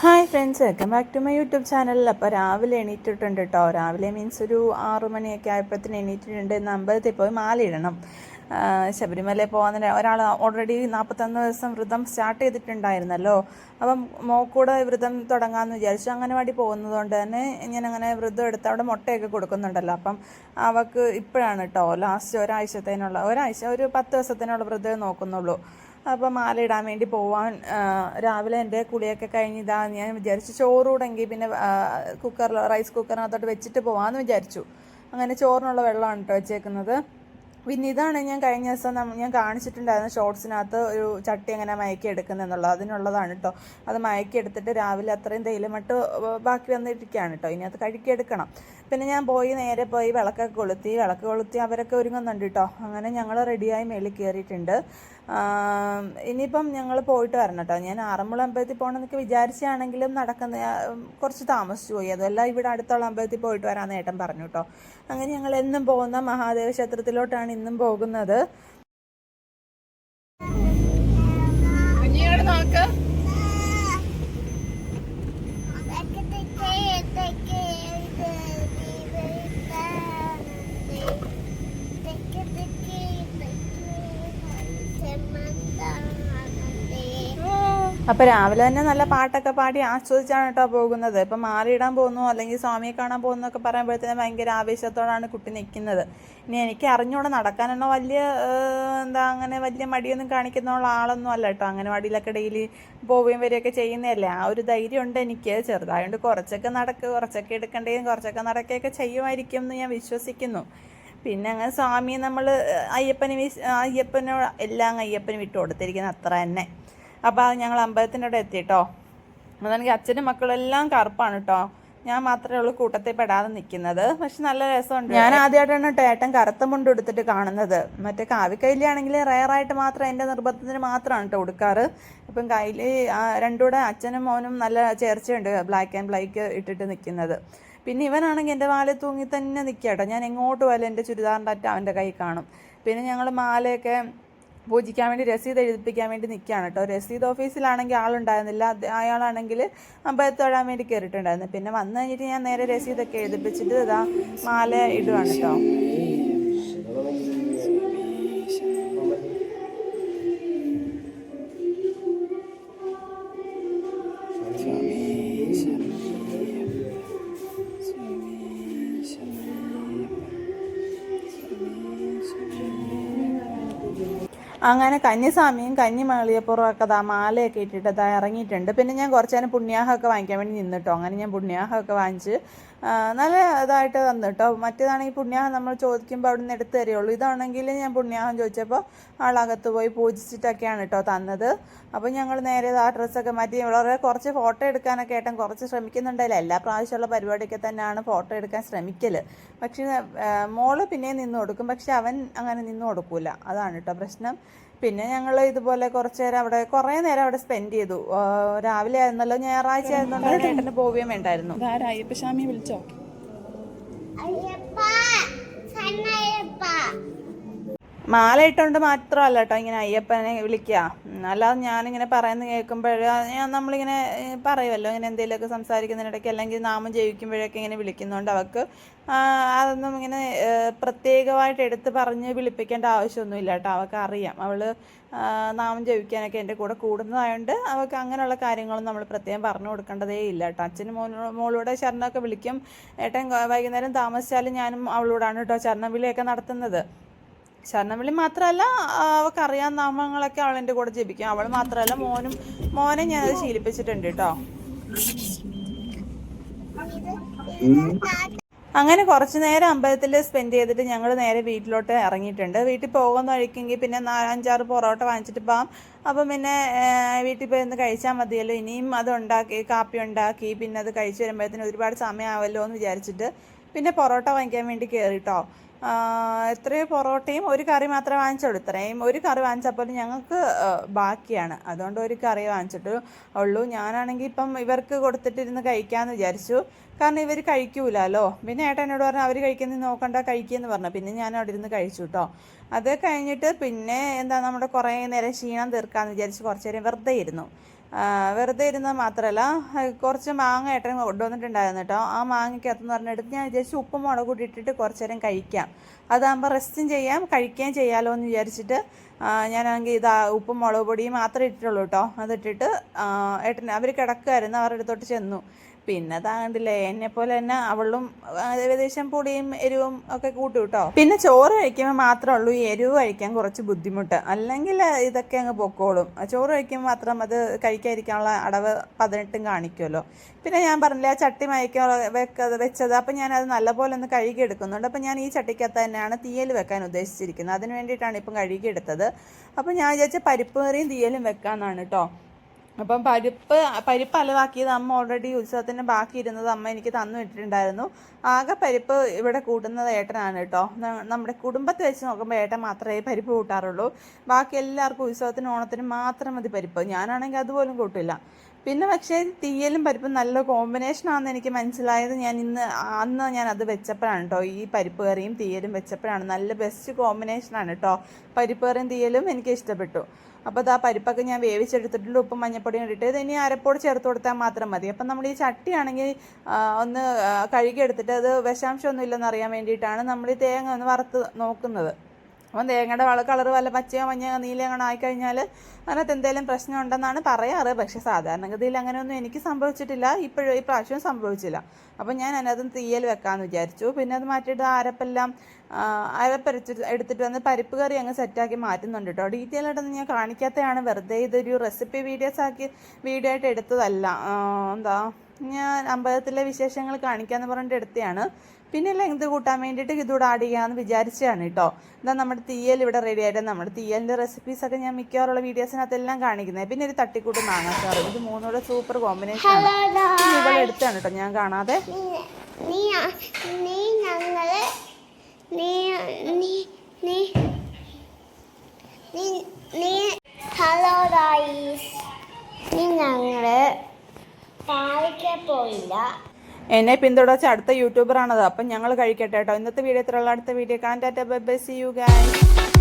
Hi friends, welcome back to my YouTube channel. അപ്പോൾ രാവിലെ എണീറ്റിട്ടുണ്ട് കേട്ടോ. രാവിലെ മീൻസ് ഒരു 6 മണിയൊക്കെ ആയപ്പോഴത്തേന് എണീറ്റിട്ടുണ്ട്. ഇന്ന് അമ്പലത്തിൽ പോയി മാലയിടണം. ശബരിമലയിൽ പോകുന്ന ഒരാൾ ഓൾറെഡി 41 ദിവസം വ്രതം സ്റ്റാർട്ട് ചെയ്തിട്ടുണ്ടായിരുന്നല്ലോ. അപ്പം മോക്കൂടെ വ്രതം തുടങ്ങാമെന്ന് വിചാരിച്ചു. അംഗനവാടി പോകുന്നതുകൊണ്ട് തന്നെ ഞാനങ്ങനെ വ്രതം എടുത്ത് അവിടെ മുട്ടയൊക്കെ കൊടുക്കുന്നുണ്ടല്ലോ. അപ്പം അവൾക്ക് ഇപ്പോഴാണ് കേട്ടോ ലാസ്റ്റ് ഒരു 10 ദിവസത്തിനുള്ള വ്രതം നോക്കുന്നുള്ളൂ. അപ്പോൾ മാല ഇടാൻ വേണ്ടി പോവാൻ രാവിലെ എൻ്റെ കുളിയൊക്കെ കഴിഞ്ഞ് ഞാൻ വിചാരിച്ചു ചോറൂടെങ്കിൽ പിന്നെ റൈസ് കുക്കറിനകത്തോട്ട് വെച്ചിട്ട് പോകാമെന്ന് വിചാരിച്ചു. അങ്ങനെ ചോറിനുള്ള വെള്ളമാണ് കേട്ടോ വെച്ചേക്കുന്നത്. പിന്നെ ഇതാണ് ഞാൻ കഴിഞ്ഞ ദിവസം ഞാൻ കാണിച്ചിട്ടുണ്ടായിരുന്ന ഷോർട്സിനകത്ത് ഒരു ചട്ടി എങ്ങനെ മയക്കി എടുക്കുന്നതെന്നുള്ളത്. അതിനുള്ളതാണ് കേട്ടോ. അത് മയക്കി എടുത്തിട്ട് രാവിലെ അത്രയും തേയിലമിട്ട് ബാക്കി വന്നിരിക്കുകയാണ് കേട്ടോ. ഇനി അത് കഴുകിയെടുക്കണം. പിന്നെ ഞാൻ നേരെ പോയി വിളക്ക് കൊളുത്തി അവരൊക്കെ ഒരുങ്ങുന്നുണ്ട് കേട്ടോ. അങ്ങനെ ഞങ്ങൾ റെഡിയായി മേളിൽ കയറിയിട്ടുണ്ട്. ഇനിയിപ്പം ഞങ്ങൾ പോയിട്ട് വരണം കേട്ടോ. ഞാൻ ആറന്മുള അമ്പലത്തിൽ പോകണമെന്നൊക്കെ വിചാരിച്ചാണെങ്കിലും കുറച്ച് താമസിച്ചു പോയി. അതെല്ലാം ഇവിടെ അടുത്തുള്ള അമ്പലത്തിൽ പോയിട്ട് വരാമെന്ന് ഏട്ടൻ പറഞ്ഞു കേട്ടോ. അങ്ങനെ ഞങ്ങൾ എന്നും പോകുന്ന മഹാദേവ ക്ഷേത്രത്തിലോട്ടാണ് ഇന്നും പോകുന്നത്. അപ്പോൾ രാവിലെ തന്നെ നല്ല പാട്ടൊക്കെ പാടി ആസ്വദിച്ചാണ് കേട്ടോ പോകുന്നത്. ഇപ്പം മാലയിടാൻ പോകുന്നു അല്ലെങ്കിൽ സ്വാമിയെ കാണാൻ പോകുന്നു എന്നൊക്കെ പറയുമ്പോഴത്തേനും ഭയങ്കര ആവേശത്തോടാണ് കുട്ടി നിൽക്കുന്നത്. ഇനി എനിക്ക് അറിഞ്ഞൂടെ നടക്കാനുള്ള അങ്ങനെ വലിയ മടിയൊന്നും കാണിക്കുന്ന ആളൊന്നും അല്ല കേട്ടോ. അംഗനവാടിയിലൊക്കെ ഡെയിലി പോവുകയും വരികയൊക്കെ ചെയ്യുന്നതല്ലേ. ആ ഒരു ധൈര്യം ഉണ്ട് എനിക്ക്. ചെറുതായതുകൊണ്ട് കുറച്ചൊക്കെ എടുക്കേണ്ടതും കുറച്ചൊക്കെ നടക്കുകയൊക്കെ ചെയ്യുമായിരിക്കും എന്ന് ഞാൻ വിശ്വസിക്കുന്നു. പിന്നെ അങ്ങനെ സ്വാമിയെ നമ്മൾ അയ്യപ്പനോട് എല്ലാം അയ്യപ്പന് വിട്ടു കൊടുത്തിരിക്കുന്നത് അത്ര തന്നെ. അപ്പോൾ അത് ഞങ്ങൾ അമ്പലത്തിൻ്റെ അവിടെ എത്തി കേട്ടോ. അതാണെങ്കിൽ അച്ഛനും മക്കളെല്ലാം കറുപ്പാണ് കേട്ടോ. ഞാൻ മാത്രമേ ഉള്ളൂ കൂട്ടത്തിൽ പെടാതെ നിൽക്കുന്നത്. പക്ഷെ നല്ല രസമുണ്ട്. ഞാൻ ആദ്യമായിട്ടാണ് കേട്ടോ ഏട്ടൻ കറുത്ത മുണ്ട് എടുത്തിട്ട് കാണുന്നത്. മറ്റേ കാവിക്കൈലിയാണെങ്കിൽ റയറായിട്ട് മാത്രം എൻ്റെ നിർബന്ധത്തിന് മാത്രമാണ് കേട്ടോ ഉടുക്കാറ്. ഇപ്പം കയ്യിൽ രണ്ടുകൂടെ അച്ഛനും മോനും നല്ല ചേർച്ചയുണ്ട്. ബ്ലാക്ക് ആൻഡ് ബ്ലാക്ക് ഇട്ടിട്ട് നിൽക്കുന്നത്. പിന്നെ ഇവനാണെങ്കിൽ എൻ്റെ വാലിൽ തൂങ്ങി തന്നെ നിൽക്കുക കേട്ടോ. ഞാൻ എങ്ങോട്ട് പോയാലും എൻ്റെ ചുരിദാറിൻ്റെ അറ്റ അവൻ്റെ കൈ കാണും. പിന്നെ ഞങ്ങൾ മാലയൊക്കെ പൂജിക്കാൻ വേണ്ടി രസീത് എഴുതിപ്പിക്കാൻ വേണ്ടി നിൽക്കുകയാണ് കേട്ടോ. രസീത് ഓഫീസിലാണെങ്കിൽ ആളുണ്ടായിരുന്നില്ല. അയാളാണെങ്കിൽ അമ്പലത്തിൽ തൊഴാൻ വേണ്ടി കയറിയിട്ടുണ്ടായിരുന്നു. പിന്നെ വന്നു കഴിഞ്ഞിട്ട് ഞാൻ നേരെ രസീതൊക്കെ എഴുതിപ്പിച്ചിട്ട് ഇതാ മാല ഇടുവാണ് കേട്ടോ. അങ്ങനെ കന്യസ്വാമിയും കന്നിമാളിയപ്പുറമൊക്കെ മാലയൊക്കെ ഇട്ടിട്ട് ഇറങ്ങിയിട്ടുണ്ട്. പിന്നെ ഞാൻ കുറച്ച് നേരം പുണ്യാഹമൊക്കെ വാങ്ങിക്കാൻ വേണ്ടി നിന്നിട്ടോ. അങ്ങനെ ഞാൻ പുണ്യാഹമൊക്കെ വാങ്ങിച്ച് നല്ല ഇതായിട്ട് തന്നു കേട്ടോ. മറ്റേതാണെങ്കിൽ പുണ്യാഹം നമ്മൾ ചോദിക്കുമ്പോൾ അവിടെ നിന്ന് എടുത്ത് തരുള്ളൂ. ഇതാണെങ്കിൽ ഞാൻ പുണ്യാഹം ചോദിച്ചപ്പോൾ ആളകത്ത് പോയി പൂജിച്ചിട്ടൊക്കെയാണ് കേട്ടോ തന്നത്. അപ്പോൾ ഞങ്ങൾ നേരെ ആ ഡ്രസ്സൊക്കെ മാറ്റി വളരെ കുറച്ച് ഫോട്ടോ എടുക്കാനൊക്കെ ഏട്ടൻ കുറച്ച് ശ്രമിക്കുന്നുണ്ടല്ലോ. എല്ലാ പ്രാവശ്യമുള്ള പരിപാടിയൊക്കെ തന്നെയാണ് ഫോട്ടോ എടുക്കാൻ ശ്രമിക്കൽ. പക്ഷേ മോള് പിന്നെയും നിന്ന് കൊടുക്കും. പക്ഷെ അവൻ അങ്ങനെ നിന്ന് കൊടുക്കൂല. അതാണ് കേട്ടോ പ്രശ്നം. പിന്നെ ഞങ്ങൾ ഇതുപോലെ കുറേ നേരം അവിടെ സ്പെൻഡ് ചെയ്തു. രാവിലെ ആയിരുന്നല്ലോ, ഞായറാഴ്ച ആയിരുന്നുകൊണ്ട് ഏട്ടന് പോവുകയും വേണ്ടായിരുന്നു. അയ്യപ്പസ്വാമിയെ വിളിച്ചോ? മാല ഇട്ടുകൊണ്ട് മാത്രമല്ല കേട്ടോ ഇങ്ങനെ അയ്യപ്പനെ വിളിക്കുക. അല്ലാതെ ഞാനിങ്ങനെ പറയുന്നത് നമ്മളിങ്ങനെ പറയുമല്ലോ, ഇങ്ങനെ എന്തെങ്കിലുമൊക്കെ സംസാരിക്കുന്നതിനിടയ്ക്ക് അല്ലെങ്കിൽ നാമം ജപിക്കുമ്പോഴൊക്കെ ഇങ്ങനെ വിളിക്കുന്നതുകൊണ്ട് അവൾക്ക് അതൊന്നും ഇങ്ങനെ പ്രത്യേകമായിട്ട് എടുത്ത് പറഞ്ഞ് വിളിപ്പിക്കേണ്ട ആവശ്യമൊന്നുമില്ല കേട്ടോ. അവൾക്ക് അറിയാം. അവൾ നാമം ജപിക്കാനൊക്കെ എൻ്റെ കൂടെ കൂടുന്നതായതുകൊണ്ട് അവൾക്ക് അങ്ങനെയുള്ള കാര്യങ്ങളൊന്നും നമ്മൾ പ്രത്യേകം പറഞ്ഞു കൊടുക്കേണ്ടതേ ഇല്ല കേട്ടോ. അച്ഛനും മോളൂടെ ശരണമൊക്കെ വിളിക്കും. ഏട്ടൻ വൈകുന്നേരം താമസിച്ചാലും ഞാനും അവളോടാണ് കേട്ടോ ശരണം വിളിയൊക്കെ നടത്തുന്നത്. ശരണവിളി മാത്രമല്ല, അവൾക്ക് അറിയാവുന്ന നാമങ്ങളൊക്കെ അവൾ എൻ്റെ കൂടെ ജപിക്കും. അവൾ മാത്രമല്ല മോനെ ഞാനത് ശീലിപ്പിച്ചിട്ടുണ്ട് കേട്ടോ. അങ്ങനെ കുറച്ച് നേരം അമ്പലത്തിൽ സ്പെൻഡ് ചെയ്തിട്ട് ഞങ്ങൾ നേരെ വീട്ടിലോട്ട് ഇറങ്ങിയിട്ടുണ്ട്. വീട്ടിൽ പോകുന്ന വഴിക്കെങ്കിൽ പിന്നെ 4-5 പൊറോട്ട വാങ്ങിച്ചിട്ട് പോകാം. അപ്പം പിന്നെ വീട്ടിൽ പോയി ഒന്ന് കഴിച്ചാൽ മതിയല്ലോ. ഇനിയും കാപ്പി ഉണ്ടാക്കി പിന്നെ അത് കഴിച്ച് വരുമ്പോഴത്തേന് ഒരുപാട് സമയമാവല്ലോ എന്ന് വിചാരിച്ചിട്ട് പിന്നെ പൊറോട്ട വാങ്ങിക്കാൻ വേണ്ടി കയറിട്ടോ. എത്രയോ പൊറോട്ടയും ഒരു കറി മാത്രമേ വാങ്ങിച്ചുള്ളൂ. ഇത്രയും ഒരു കറി വാങ്ങിച്ചപ്പോൾ ഞങ്ങൾക്ക് ബാക്കിയാണ്. അതുകൊണ്ട് ഒരു കറി വാങ്ങിച്ചിട്ട് ഉള്ളൂ. ഞാനാണെങ്കിൽ ഇപ്പം ഇവർക്ക് കൊടുത്തിട്ടിരുന്ന് കഴിക്കാമെന്ന് വിചാരിച്ചു. കാരണം ഇവർ കഴിക്കൂലല്ലോ. പിന്നെ ഏട്ടൻ എന്നോട് പറഞ്ഞു അവർ കഴിക്കുന്നത് നോക്കണ്ട, കഴിക്കുമെന്ന് പറഞ്ഞു. പിന്നെ ഞാൻ അവിടെ ഇരുന്ന് കഴിച്ചു കേട്ടോ. അത് കഴിഞ്ഞിട്ട് പിന്നെ നമ്മുടെ കുറേ നേരം ക്ഷീണം തീർക്കാമെന്ന് വിചാരിച്ച് കുറച്ച് നേരം വെറുതെ ഇരുന്നു. വെറുതെ ഇരുന്നത് മാത്രമല്ല കുറച്ച് മാങ്ങ ഏട്ടൻ കൊണ്ടുവന്നിട്ടുണ്ടായിരുന്നു കേട്ടോ. ആ മാങ്ങയ്ക്കകത്തെന്ന് പറഞ്ഞെടുത്ത് ഞാൻ വിചാരിച്ചു ഉപ്പും മുളക് കൂടി ഇട്ടിട്ട് കുറച്ച് നേരം കഴിക്കാം, അതാകുമ്പോൾ റെസ്റ്റും ചെയ്യാം കഴിക്കുകയും ചെയ്യാമല്ലോ എന്ന് വിചാരിച്ചിട്ട് ഞാനാണെങ്കിൽ ഇത് ഉപ്പും മുളക് പൊടിയും മാത്രമേ ഇട്ടിട്ടുള്ളൂ കേട്ടോ. അതിട്ടിട്ട് ഏട്ടൻ അവർ കിടക്കുമായിരുന്നു, അവരുടെ അടുത്തോട്ട് ചെന്നു. പിന്നെ താണ്ടില്ലേ എന്നെപ്പോലെ തന്നെ അവളും ഏകദേശം പൊടിയും എരിവും ഒക്കെ കൂട്ടും കേട്ടോ. പിന്നെ ചോറ് കഴിക്കുമ്പോൾ മാത്രമേ ഉള്ളൂ ഈ എരിവ് കഴിക്കാൻ കുറച്ച് ബുദ്ധിമുട്ട്, അല്ലെങ്കിൽ ഇതൊക്കെ അങ്ങ് പൊക്കോളും. ചോറ് കഴിക്കുമ്പോൾ മാത്രം അത് കഴിക്കാതിരിക്കാനുള്ള അടവ് 18 കാണിക്കുമല്ലോ. പിന്നെ ഞാൻ പറഞ്ഞില്ല ആ ചട്ടി മയക്കാൻ വെച്ചത്, അപ്പം ഞാനത് നല്ലപോലെ ഒന്ന് കഴുകി എടുക്കുന്നുണ്ട്. അപ്പം ഞാൻ ഈ ചട്ടിക്കകത്ത് തന്നെയാണ് തീയൽ വെക്കാൻ ഉദ്ദേശിച്ചിരിക്കുന്നത്, അതിന് വേണ്ടിയിട്ടാണ് ഇപ്പം കഴുകിയെടുത്തത്. അപ്പം ഞാൻ വിചാരിച്ച പരിപ്പ് കറിയും തീയലും വെക്കാമെന്നാണ് കേട്ടോ. അപ്പം പരിപ്പ് അലവാക്കിയത് അമ്മ ഓൾറെഡി ഉത്സവത്തിന് ബാക്കി ഇരുന്നത് അമ്മ എനിക്ക് തന്നു ഇട്ടിട്ടുണ്ടായിരുന്നു. ആകെ പരിപ്പ് ഇവിടെ കൂട്ടുന്നത് ഏട്ടനാണ് കേട്ടോ. നമ്മുടെ കുടുംബത്തെ വെച്ച് നോക്കുമ്പോൾ ഏട്ടൻ മാത്രമേ പരിപ്പ് കൂട്ടാറുള്ളൂ. ബാക്കി എല്ലാവർക്കും ഉത്സവത്തിനും ഓണത്തിനും മാത്രം മതി പരിപ്പ്, ഞാനാണെങ്കിൽ അതുപോലും കൂട്ടില്ല. പിന്നെ പക്ഷേ തീയലും പരിപ്പും നല്ല കോമ്പിനേഷനാണെന്ന് എനിക്ക് മനസ്സിലായത് അന്ന് ഞാൻ അത് വെച്ചപ്പോഴാണ് കേട്ടോ. ഈ പരിപ്പ് കറിയും തീയലും വെച്ചപ്പോഴാണ് നല്ല ബെസ്റ്റ് കോമ്പിനേഷനാണ് കേട്ടോ. പരിപ്പ് കറിയും തീയലും എനിക്ക് ഇഷ്ടപ്പെട്ടു. അപ്പോൾ അത് ആ പരിപ്പൊക്കെ ഞാൻ വേവിച്ചെടുത്തിട്ടുണ്ട്, ഉപ്പും മഞ്ഞപ്പൊടിയും ഇട്ടിട്ട് ഇത് ഇനി അരപ്പോട് ചേർത്ത് കൊടുത്താൽ മാത്രം മതി. അപ്പം നമ്മൾ ഈ ചട്ടിയാണെങ്കിൽ ഒന്ന് കഴുകിയെടുത്തിട്ട് അത് വിഷാംശമൊന്നും ഇല്ലെന്ന് അറിയാൻ വേണ്ടിയിട്ടാണ് നമ്മൾ ഈ തേങ്ങ ഒന്ന് വറുത്ത് നോക്കുന്നത്. അപ്പം തേങ്ങയുടെ കളർ വല്ല പച്ചയോ മഞ്ഞയോ നീലയോ അങ്ങനെ ആയിക്കഴിഞ്ഞാൽ അതിനകത്ത് എന്തെങ്കിലും പ്രശ്നം ഉണ്ടെന്നാണ് പറയാറ്. പക്ഷേ സാധാരണഗതിയിൽ അങ്ങനെയൊന്നും എനിക്ക് സംഭവിച്ചിട്ടില്ല, ഈ പ്രാവശ്യം സംഭവിച്ചില്ല. അപ്പം ഞാൻ അതിനകത്ത് തീയൽ വെക്കാമെന്ന് വിചാരിച്ചു. പിന്നെ അത് മാറ്റിയിട്ട് എടുത്തിട്ട് വന്ന് പരിപ്പ് കറി അങ്ങ് സെറ്റാക്കി മാറ്റുന്നുണ്ട് കേട്ടോ. ഡീറ്റെയിൽ ആയിട്ടൊന്നും ഞാൻ കാണിക്കാത്തതാണ്, വെറുതെ ഇതൊരു റെസിപ്പി വീഡിയോ ആയിട്ട് എടുത്തതല്ല. ഞാൻ അമ്പലത്തിലെ വിശേഷങ്ങൾ കാണിക്കാമെന്ന് പറഞ്ഞിട്ട് എടുത്തതാണ്. പിന്നെ ലെങ്ത് കൂട്ടാൻ വേണ്ടിയിട്ട് ഇതുകൂടെ ആഡ് ചെയ്യാമെന്ന് വിചാരിച്ചതാണ് കേട്ടോ. നമ്മുടെ തീയൽ ഇവിടെ റെഡി ആയിട്ട്, നമ്മുടെ തീയലിൻ്റെ റെസിപ്പീസൊക്കെ ഞാൻ മിക്കവാറുള്ള വീഡിയോസിനകത്തെല്ലാം കാണിക്കുന്നത്. പിന്നെ ഒരു തട്ടിക്കൂട്ട് മാങ്ങാച്ചാറ്, ഇത് മൂന്നൂടെ സൂപ്പർ കോമ്പിനേഷനാണ്. ഇവിടെ എടുത്താണ് കേട്ടോ ഞാൻ കാണാതെ. ഹലോ ഗായ്സ്, ഞങ്ങള് പാലിക്കാൻ പോയില്ല. എന്നെ പിന്തുടർച്ച അടുത്ത യൂട്യൂബറാണത്. അപ്പം ഞങ്ങൾ കഴിക്കട്ടെ കേട്ടോ. ഇന്നത്തെ വീഡിയോ ഇത്രയുള്ള, അടുത്ത വീഡിയോ കാണാൻ. Tata bye bye, see you guys.